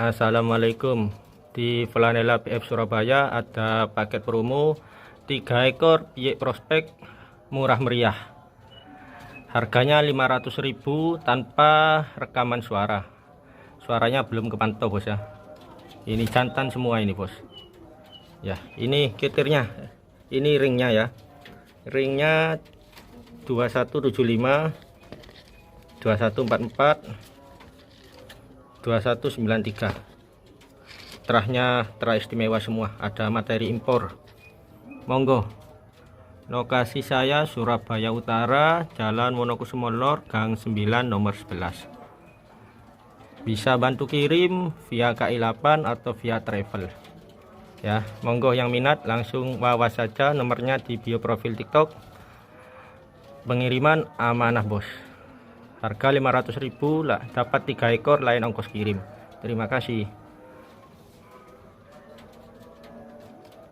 Assalamualaikum. Di Flanela PF Surabaya ada paket promo 3 ekor piyek prospek murah meriah. Harganya 500.000 tanpa rekaman suara. Suaranya belum kepantau bos ya. Ini jantan semua ini bos. Ya, ini ketirnya. Ini ringnya ya. Ringnya 2175, 2144, 2193. Terahnya terah istimewa semua, ada materi impor. Monggo. Lokasi saya Surabaya Utara, Jalan Wonokusumo Lor, Gang 9 nomor 11. Bisa bantu kirim via KI8 atau via travel. Ya, monggo yang minat langsung bawa saja, nomornya di bio profil TikTok. Pengiriman amanah bos. Harga 500.000 lah, dapat 3 ekor lain ongkos kirim. Terima kasih.